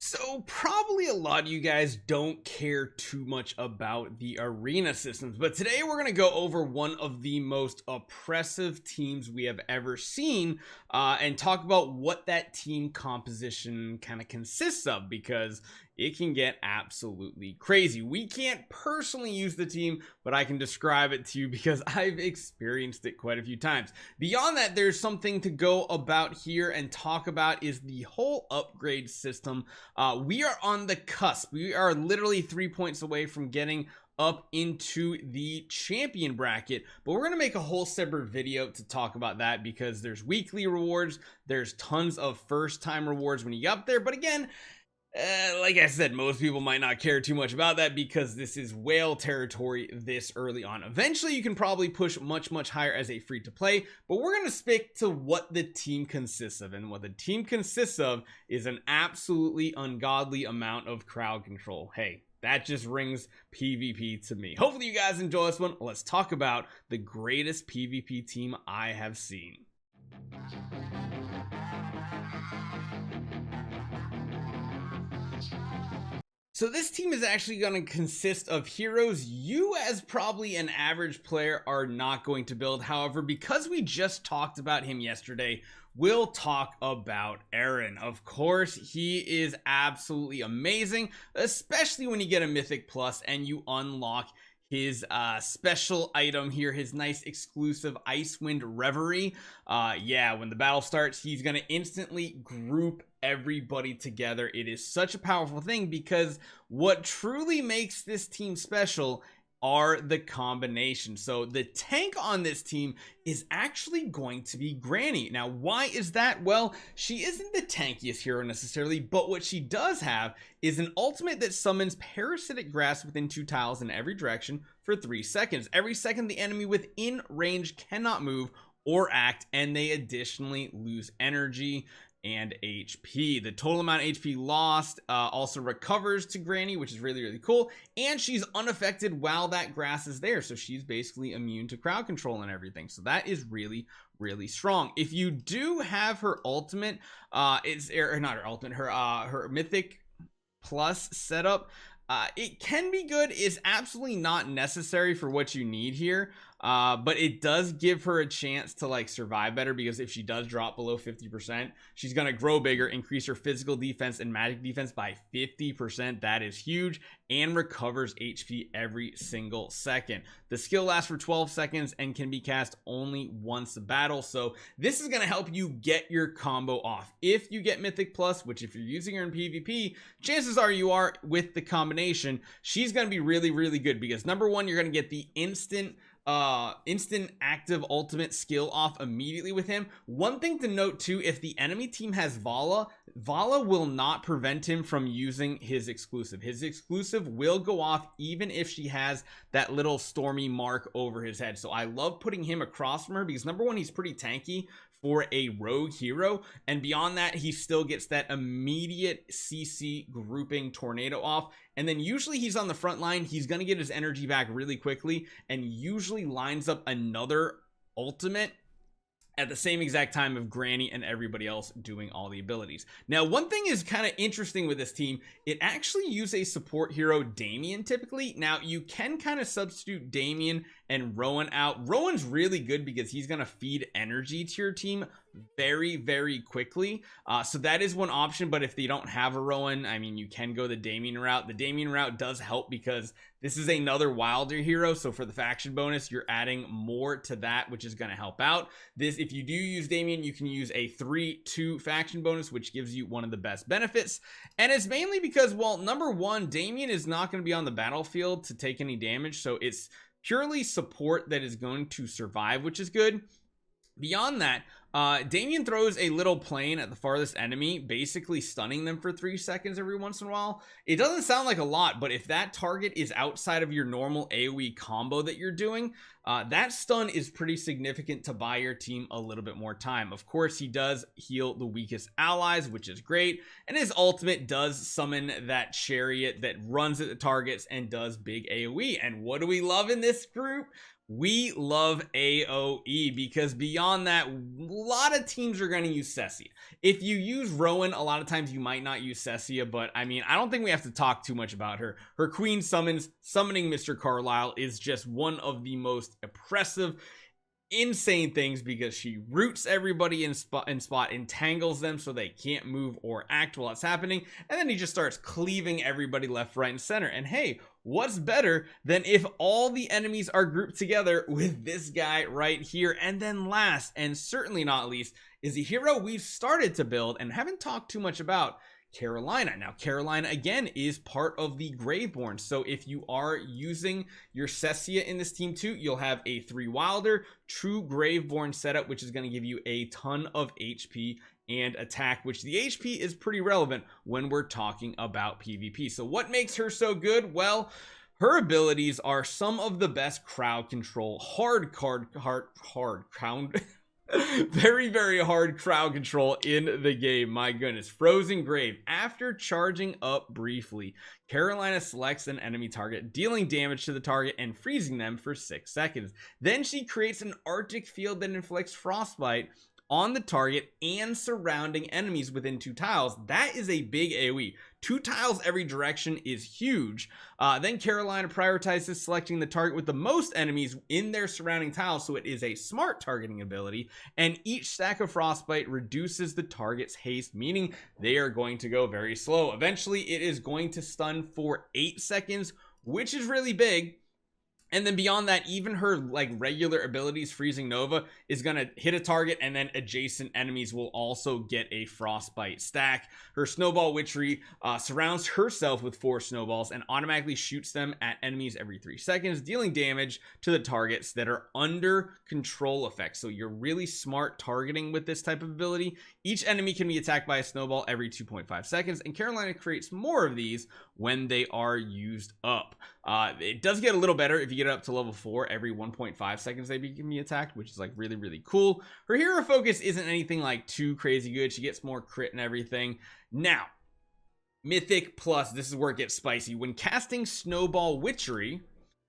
So probably a lot of you guys don't care too much about the arena systems, but today we're going to go over one of the most oppressive teams we have ever seen and talk about what that team composition kind of consists of, because it can get absolutely crazy. We can't personally use the team, but I can describe it to you because I've experienced it quite a few times. Beyond that, there's something to go about here and talk about is the whole upgrade system. We are on the cusp. We are literally 3 points away from getting up into the champion bracket, but we're going to make a whole separate video to talk about that because there's weekly rewards, there's tons of first time rewards when you get up there. But again, like I said, most people might not care too much about that because this is whale territory this early on. Eventually you can probably push much higher as a free to play, but we're going to stick to what the team consists of, and what the team consists of is an absolutely ungodly amount of crowd control. Hey, that just rings PvP to me. Hopefully you guys enjoy this one. Let's talk about the greatest PvP team I have seen. So this team is actually going to consist of heroes you, as probably an average player, are not going to build. However, because we just talked about him yesterday, we'll talk about Eironn. Of course, he is absolutely amazing, especially when you get a Mythic Plus and you unlock his special item here, his nice exclusive Icewind Reverie. Yeah, when the battle starts, he's gonna instantly group everybody together. It is such a powerful thing because what truly makes this team special are the combinations. So the tank on this team is actually going to be Grannie. Now, why is that? Well, she isn't the tankiest hero necessarily, but what she does have is an ultimate that summons parasitic grass within 2 tiles in every direction for 3 seconds. Every second the enemy within range cannot move or act, and they additionally lose energy and HP. The total amount of HP lost also recovers to Grannie, which is really cool, and she's unaffected while that grass is there, so she's basically immune to crowd control and everything. So that is really strong. If you do have her ultimate, or not her ultimate, her Mythic Plus setup, it can be good. It's absolutely not necessary for what you need here, but it does give her a chance to like survive better, because if she does drop below 50%, she's gonna grow bigger, increase her physical defense and magic defense by 50%. That is huge, and recovers HP every single second. The skill lasts for 12 seconds and can be cast only once a battle, so this is gonna help you get your combo off. If you get Mythic Plus, which if you're using her in PvP, chances are you are with the combination, she's gonna be really good, because number one, you're gonna get the instant active ultimate skill off immediately with him. One thing to note too, if the enemy team has Vala will not prevent him from using his exclusive. His exclusive will go off even if she has that little stormy mark over his head. So I love putting him across from her because number one, he's pretty tanky for a rogue hero, and beyond that, he still gets that immediate CC grouping tornado off, and then usually he's on the front line. He's gonna get his energy back really quickly and usually lines up another ultimate at the same exact time of Grannie and everybody else doing all the abilities. Now, one thing is kind of interesting with this team, it actually uses a support hero, Damian, typically. Now, you can kind of substitute Damian and Rowan out. Rowan's really good because he's going to feed energy to your team very quickly, so that is one option. But if they don't have a Rowan, I mean, you can go the Damian route. The Damian route does help because this is another wilder hero, so for the faction bonus, you're adding more to that, which is going to help out. This, if you do use Damian, you can use a 3-2 faction bonus, which gives you one of the best benefits, and it's mainly because, well, number one, Damian is not going to be on the battlefield to take any damage, so it's purely support that is going to survive, which is good. Beyond that, Damian throws a little plane at the farthest enemy, basically stunning them for 3 seconds every once in a while. It doesn't sound like a lot, but if that target is outside of your normal AoE combo that you're doing, that stun is pretty significant to buy your team a little bit more time. Of course, he does heal the weakest allies, which is great, and his ultimate does summon that chariot that runs at the targets and does big AoE. And what do we love in this group? We love AoE because beyond that, a lot of teams are going to use Cecia. If you use Rowan, a lot of times you might not use Cecia, but I mean, I don't think we have to talk too much about her. Her queen summons, summoning Mr. Carlyle is just one of the most oppressive, insane things because she roots everybody in spot, entangles them so they can't move or act while it's happening, and then he just starts cleaving everybody left, right, and center. And hey, what's better than if all the enemies are grouped together with this guy right here? And then last and certainly not least is a hero we've started to build and haven't talked too much about, Carolina. Now, Carolina again is part of the Graveborn, so if you are using your Cecia in this team too, you'll have a 3 Wilder true Graveborn setup, which is going to give you a ton of HP and attack, which the HP is pretty relevant when we're talking about PvP. So what makes her so good? Well, her abilities are some of the best crowd control, very, very hard crowd control in the game. My goodness. Frozen Grave. After charging up briefly, Carolina selects an enemy target, dealing damage to the target and freezing them for 6 seconds. Then she creates an Arctic field that inflicts frostbite on the target and surrounding enemies within 2 tiles. That is a big AoE. 2 tiles every direction is huge. Then Carolina prioritizes selecting the target with the most enemies in their surrounding tiles, so it is a smart targeting ability, and each stack of frostbite reduces the target's haste, meaning they are going to go very slow. Eventually it is going to stun for 8 seconds, which is really big. And then beyond that, even her like regular abilities, Freezing Nova, is going to hit a target and then adjacent enemies will also get a frostbite stack. Her Snowball Witchery surrounds herself with 4 snowballs and automatically shoots them at enemies every 3 seconds, dealing damage to the targets that are under control effects. So you're really smart targeting with this type of ability. Each enemy can be attacked by a snowball every 2.5 seconds, and Carolina creates more of these when they are used up. It does get a little better if you get it up to level 4. Every 1.5 seconds they can be attacked, which is like really, really cool. Her hero focus isn't anything like too crazy good. She gets more crit and everything. Now, Mythic Plus, this is where it gets spicy. When casting Snowball Witchery,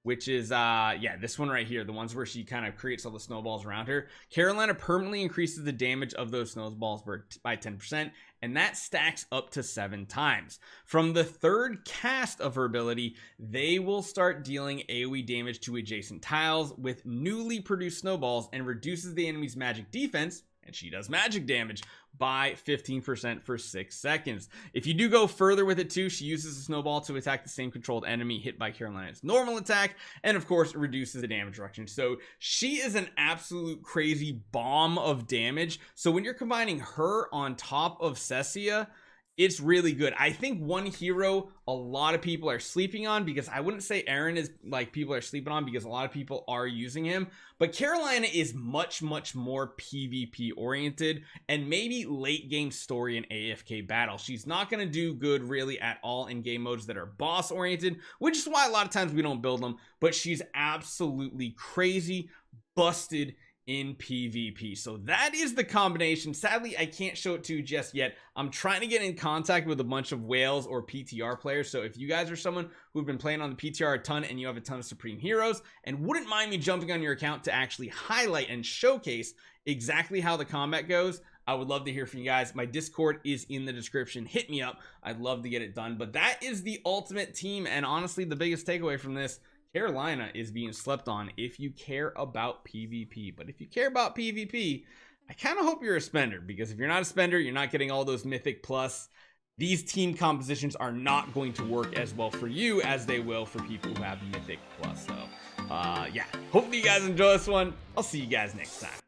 which is yeah, this one right here, the ones where she kind of creates all the snowballs around her, Carolina permanently increases the damage of those snowballs by 10%, and that stacks up to 7 times. From the 3rd cast of her ability, they will start dealing AoE damage to adjacent tiles with newly produced snowballs and reduces the enemy's magic defense, and she does magic damage, by 15% for 6 seconds. If you do go further with it too, she uses a snowball to attack the same controlled enemy hit by Carolina's normal attack, and of course reduces the damage reduction. So she is an absolute crazy bomb of damage. So when you're combining her on top of Cecia, it's really good. I think one hero a lot of people are sleeping on, because I wouldn't say Eironn is like people are sleeping on, because a lot of people are using him, but Carolina is much more PvP oriented and maybe late game story and AFK battle. She's not going to do good really at all in game modes that are boss oriented, which is why a lot of times we don't build them, but she's absolutely crazy busted in PvP. So that is the combination. Sadly, I can't show it to you just yet. I'm trying to get in contact with a bunch of whales or PTR players. So if you guys are someone who've been playing on the PTR a ton and you have a ton of Supreme Heroes and wouldn't mind me jumping on your account to actually highlight and showcase exactly how the combat goes, I would love to hear from you guys. My Discord is in the description. Hit me up. I'd love to get it done. But that is the ultimate team. And honestly, the biggest takeaway from this, Carolina is being slept on if you care about PvP. But if you care about PvP, I kind of hope you're a spender, because if you're not a spender, you're not getting all those Mythic Plus. These team compositions are not going to work as well for you as they will for people who have Mythic Plus. So yeah, hopefully you guys enjoy this one. I'll see you guys next time.